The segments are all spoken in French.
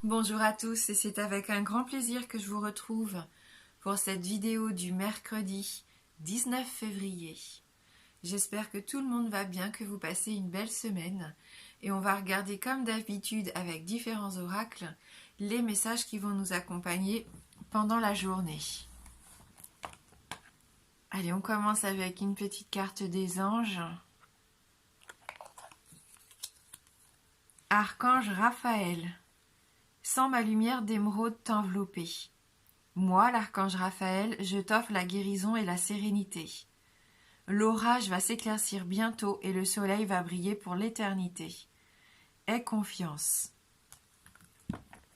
Bonjour à tous et c'est avec un grand plaisir que je vous retrouve pour cette vidéo du mercredi 19 février. J'espère que tout le monde va bien, que vous passez une belle semaine et on va regarder comme d'habitude avec différents oracles les messages qui vont nous accompagner pendant la journée. Allez, on commence avec une petite carte des anges. Archange Raphaël. Sans ma lumière d'émeraude t'envelopper. Moi, l'archange Raphaël, je t'offre la guérison et la sérénité. L'orage va s'éclaircir bientôt et le soleil va briller pour l'éternité. Aie confiance.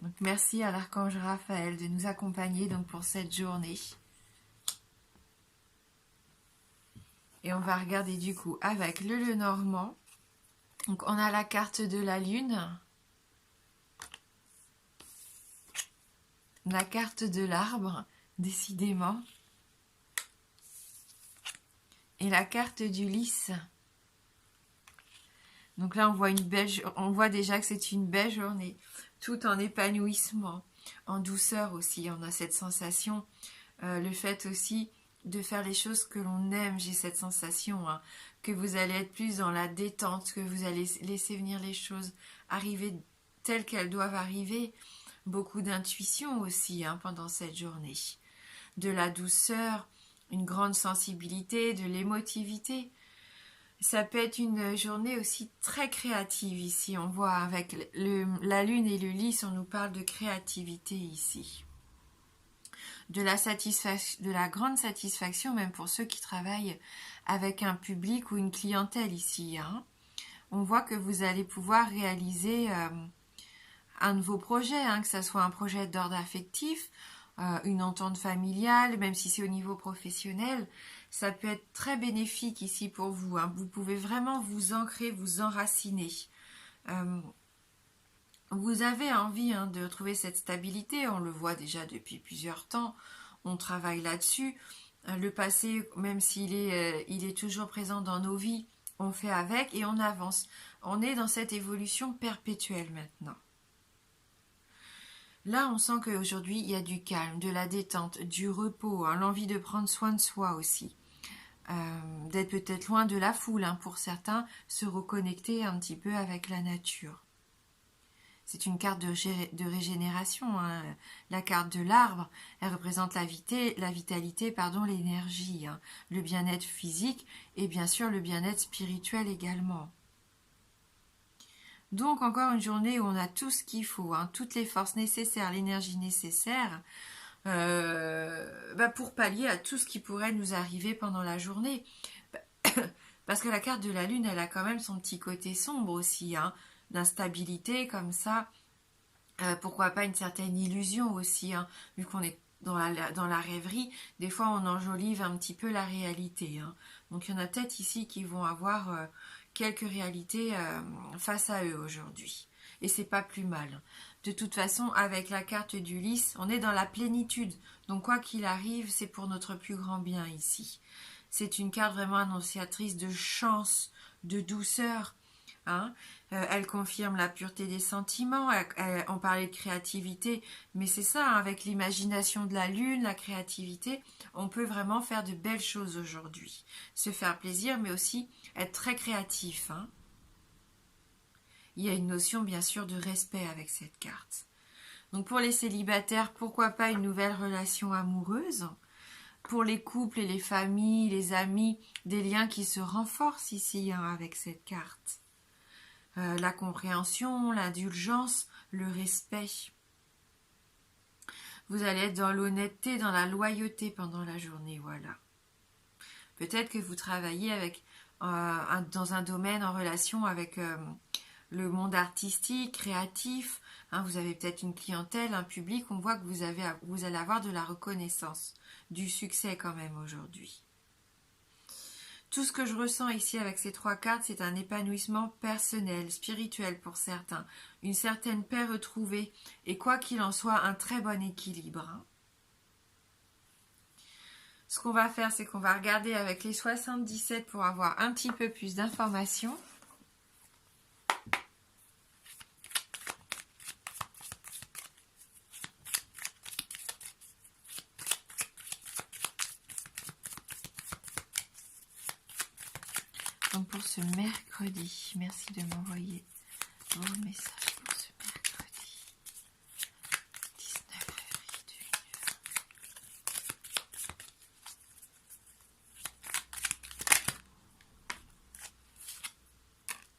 Donc, merci à l'archange Raphaël de nous accompagner donc pour cette journée. Et on va regarder du coup avec le Lenormand. Donc on a la carte de la lune, la carte de l'arbre, décidément, et la carte du lys. Donc là on voit déjà que c'est une belle journée, tout en épanouissement, en douceur aussi. On a cette sensation, le fait aussi de faire les choses que l'on aime. J'ai cette sensation que vous allez être plus dans la détente, que vous allez laisser venir les choses arriver telles qu'elles doivent arriver. Beaucoup d'intuition aussi pendant cette journée. De la douceur, une grande sensibilité, de l'émotivité. Ça peut être une journée aussi très créative ici. On voit avec la lune et le lys, on nous parle de créativité ici. De la grande satisfaction, même pour ceux qui travaillent avec un public ou une clientèle ici. On voit que vous allez pouvoir réaliser un de vos projets, que ce soit un projet d'ordre affectif, une entente familiale, même si c'est au niveau professionnel. Ça peut être très bénéfique ici pour vous. Vous pouvez vraiment vous ancrer, vous enraciner. Vous avez envie de trouver cette stabilité, on le voit déjà depuis plusieurs temps, on travaille là-dessus. Le passé, même s'il est toujours présent dans nos vies, on fait avec et on avance. On est dans cette évolution perpétuelle maintenant. Là, on sent qu'aujourd'hui, il y a du calme, de la détente, du repos, l'envie de prendre soin de soi aussi. D'être peut-être loin de la foule pour certains, se reconnecter un petit peu avec la nature. C'est une carte de régénération. La carte de l'arbre, elle représente la vitalité, l'énergie, le bien-être physique et bien sûr le bien-être spirituel également. Donc encore une journée où on a tout ce qu'il faut, toutes les forces nécessaires, l'énergie nécessaire pour pallier à tout ce qui pourrait nous arriver pendant la journée. Parce que la carte de la lune, elle a quand même son petit côté sombre aussi, d'instabilité comme ça. Pourquoi pas une certaine illusion aussi, vu qu'on est dans la rêverie, des fois on enjolive un petit peu la réalité. Donc il y en a peut-être ici qui vont avoir quelques réalités face à eux aujourd'hui. Et c'est pas plus mal. De toute façon, avec la carte du lys, on est dans la plénitude. Donc quoi qu'il arrive, c'est pour notre plus grand bien ici. C'est une carte vraiment annonciatrice de chance, de douceur. Elle confirme la pureté des sentiments. On parlait de créativité, mais c'est ça, avec l'imagination de la lune, la créativité, on peut vraiment faire de belles choses aujourd'hui. Se faire plaisir, mais aussi être très créatif. Il y a une notion bien sûr de respect avec cette carte. Donc pour les célibataires, pourquoi pas une nouvelle relation amoureuse? Pour les couples et les familles, les amis, des liens qui se renforcent ici avec cette carte. La compréhension, l'indulgence, le respect. Vous allez être dans l'honnêteté, dans la loyauté pendant la journée, voilà. Peut-être que vous travaillez dans un domaine en relation avec le monde artistique, créatif. Vous avez peut-être une clientèle, un public. On voit que vous allez avoir de la reconnaissance, du succès quand même aujourd'hui. Tout ce que je ressens ici avec ces trois cartes, c'est un épanouissement personnel, spirituel pour certains, une certaine paix retrouvée et quoi qu'il en soit, un très bon équilibre. Ce qu'on va faire, c'est qu'on va regarder avec les 77 pour avoir un petit peu plus d'informations. pour ce mercredi. Merci de m'envoyer vos messages pour ce mercredi. 19 février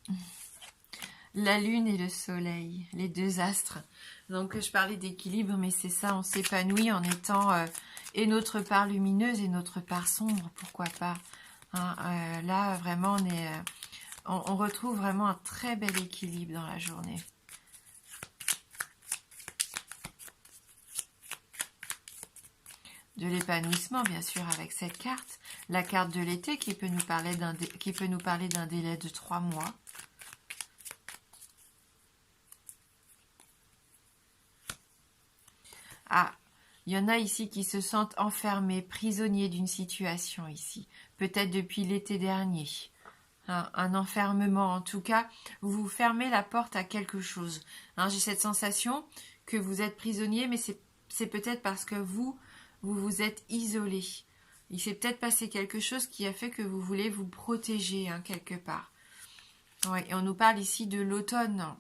2020. La lune et le soleil, les deux astres. Donc je parlais d'équilibre, mais c'est ça, on s'épanouit en étant et notre part lumineuse et notre part sombre, pourquoi pas. Hein, là, vraiment, on retrouve vraiment un très bel équilibre dans la journée. De l'épanouissement, bien sûr, avec cette carte. La carte de l'été qui peut nous parler d'un délai de 3 mois. Ah, il y en a ici qui se sentent enfermés, prisonniers d'une situation ici. Peut-être depuis l'été dernier. Un enfermement, en tout cas, vous fermez la porte à quelque chose. J'ai cette sensation que vous êtes prisonnier, mais c'est peut-être parce que vous vous êtes isolé. Il s'est peut-être passé quelque chose qui a fait que vous voulez vous protéger quelque part. Ouais, et on nous parle ici de l'automne.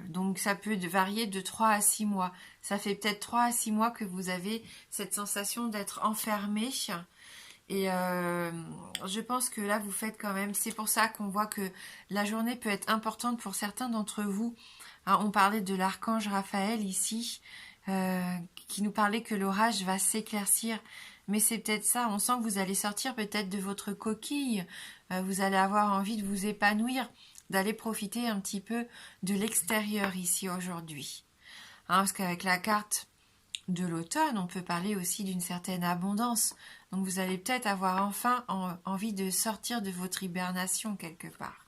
Donc ça peut varier de 3 à 6 mois. Ça fait peut-être 3 à 6 mois que vous avez cette sensation d'être enfermé. Et je pense que là vous faites quand même, c'est pour ça qu'on voit que la journée peut être importante pour certains d'entre vous. On parlait de l'archange Raphaël ici, qui nous parlait que l'orage va s'éclaircir. Mais c'est peut-être ça, on sent que vous allez sortir peut-être de votre coquille, vous allez avoir envie de vous épanouir, d'aller profiter un petit peu de l'extérieur ici aujourd'hui. Parce qu'avec la carte de l'automne, on peut parler aussi d'une certaine abondance. Donc vous allez peut-être avoir enfin envie de sortir de votre hibernation quelque part.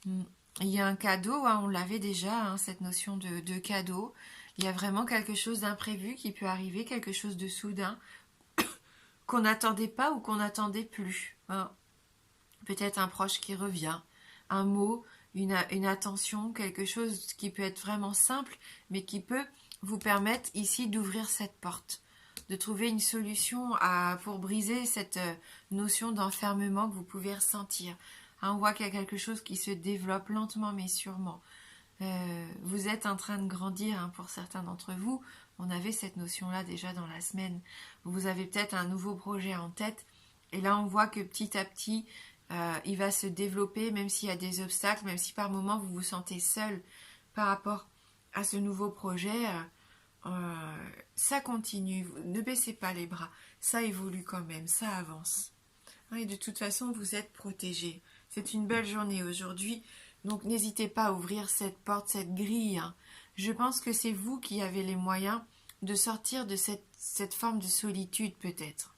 Il y a un cadeau, on l'avait déjà, cette notion de cadeau. Il y a vraiment quelque chose d'imprévu qui peut arriver, quelque chose de soudain qu'on n'attendait pas ou qu'on n'attendait plus. Peut-être un proche qui revient, un mot, une attention, quelque chose qui peut être vraiment simple, mais qui peut vous permettre ici d'ouvrir cette porte, de trouver une solution pour briser cette notion d'enfermement que vous pouvez ressentir. On voit qu'il y a quelque chose qui se développe lentement mais sûrement. Vous êtes en train de grandir pour certains d'entre vous. On avait cette notion-là déjà dans la semaine. Vous avez peut-être un nouveau projet en tête. Et là, on voit que petit à petit, il va se développer, même s'il y a des obstacles, même si par moments vous vous sentez seul par rapport à ce nouveau projet. Ça continue. Ne baissez pas les bras. Ça évolue quand même. Ça avance. Et de toute façon, vous êtes protégés. C'est une belle journée aujourd'hui. Donc n'hésitez pas à ouvrir cette porte, cette grille. Je pense que c'est vous qui avez les moyens de sortir de cette forme de solitude peut-être.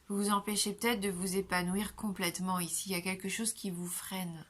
Vous vous empêchez peut-être de vous épanouir complètement ici. Il y a quelque chose qui vous freine.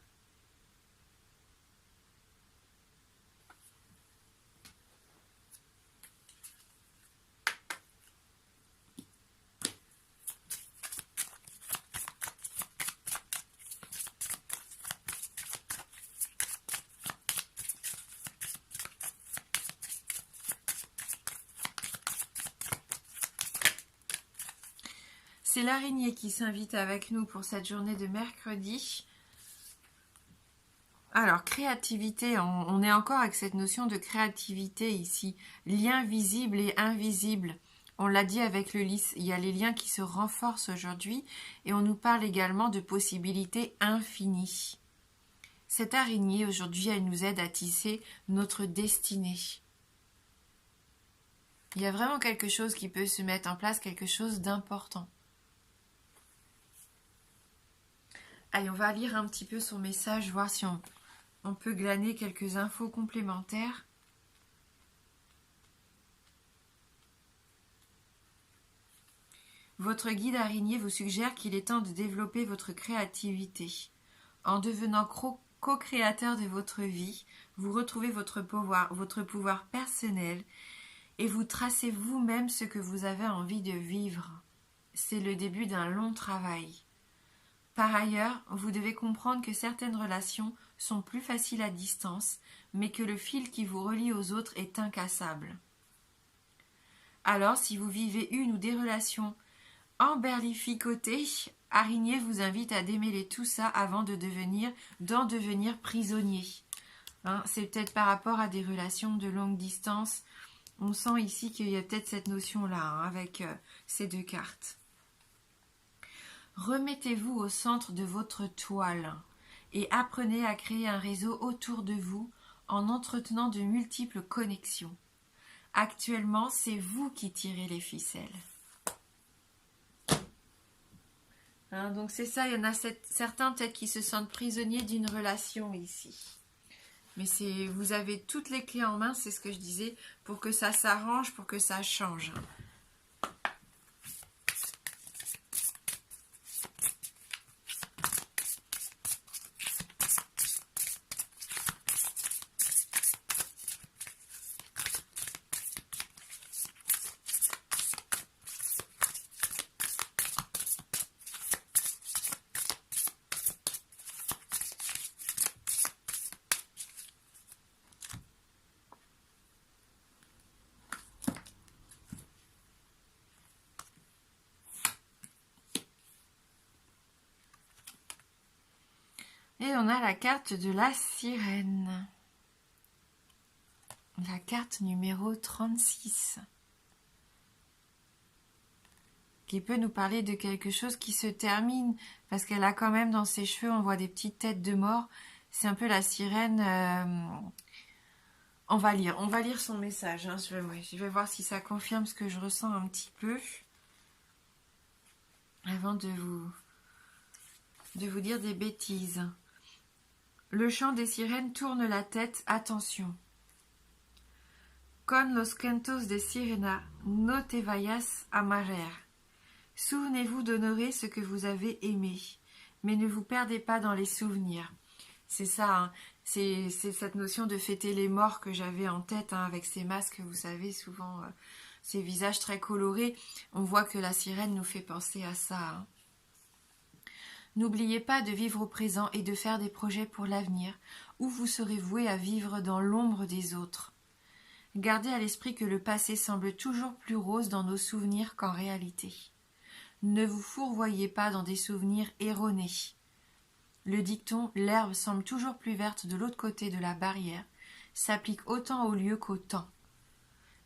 C'est l'araignée qui s'invite avec nous pour cette journée de mercredi. Alors, créativité, on est encore avec cette notion de créativité ici. Lien visible et invisible. On l'a dit avec le lys, il y a les liens qui se renforcent aujourd'hui et on nous parle également de possibilités infinies. Cette araignée, aujourd'hui, elle nous aide à tisser notre destinée. Il y a vraiment quelque chose qui peut se mettre en place, quelque chose d'important. Allez, on va lire un petit peu son message, voir si on peut glaner quelques infos complémentaires. Votre guide araignée vous suggère qu'il est temps de développer votre créativité. En devenant co-créateur de votre vie, vous retrouvez votre pouvoir personnel et vous tracez vous-même ce que vous avez envie de vivre. C'est le début d'un long travail. Par ailleurs, vous devez comprendre que certaines relations sont plus faciles à distance, mais que le fil qui vous relie aux autres est incassable. Alors, si vous vivez une ou des relations Emberlificoté, Araignée vous invite à démêler tout ça avant d'en devenir prisonnier. Hein, c'est peut-être par rapport à des relations de longue distance. On sent ici qu'il y a peut-être cette notion-là hein, avec ces deux cartes. Remettez-vous au centre de votre toile et apprenez à créer un réseau autour de vous en entretenant de multiples connexions. Actuellement, c'est vous qui tirez les ficelles. Hein, donc c'est ça, il y en a certains peut-être qui se sentent prisonniers d'une relation ici. Mais vous avez toutes les clés en main, c'est ce que je disais, pour que ça s'arrange, pour que ça change. Et on a la carte de la sirène. La carte numéro 36. Qui peut nous parler de quelque chose qui se termine. Parce qu'elle a quand même dans ses cheveux, on voit des petites têtes de mort. C'est un peu la sirène. On va lire son message. Hein. Je vais voir si ça confirme ce que je ressens un petit peu. Avant de vous dire des bêtises. Le chant des sirènes tourne la tête, attention. Con los cantos de sirena, no te vayas a marer. Souvenez-vous d'honorer ce que vous avez aimé, mais ne vous perdez pas dans les souvenirs. C'est ça, hein. C'est cette notion de fêter les morts que j'avais en tête, hein, avec ces masques, vous savez, souvent, ces visages très colorés. On voit que la sirène nous fait penser à ça, hein. N'oubliez pas de vivre au présent et de faire des projets pour l'avenir, où vous serez voué à vivre dans l'ombre des autres. Gardez à l'esprit que le passé semble toujours plus rose dans nos souvenirs qu'en réalité. Ne vous fourvoyez pas dans des souvenirs erronés. Le dicton « l'herbe semble toujours plus verte de l'autre côté de la barrière » s'applique autant au lieu qu'au temps.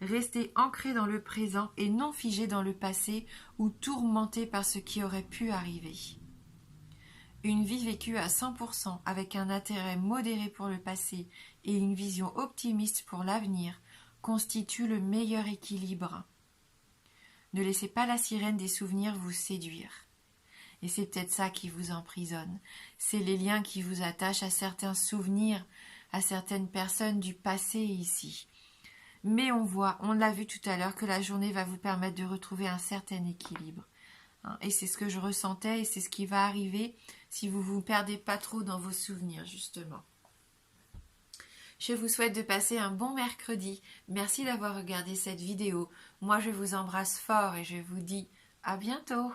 Restez ancrés dans le présent et non figés dans le passé ou tourmentés par ce qui aurait pu arriver. Une vie vécue à 100% avec un intérêt modéré pour le passé et une vision optimiste pour l'avenir constitue le meilleur équilibre. Ne laissez pas la sirène des souvenirs vous séduire. Et c'est peut-être ça qui vous emprisonne. C'est les liens qui vous attachent à certains souvenirs, à certaines personnes du passé ici. Mais on l'a vu tout à l'heure, que la journée va vous permettre de retrouver un certain équilibre. Et c'est ce que je ressentais et c'est ce qui va arriver si vous ne vous perdez pas trop dans vos souvenirs, justement. Je vous souhaite de passer un bon mercredi. Merci d'avoir regardé cette vidéo. Moi, je vous embrasse fort et je vous dis à bientôt.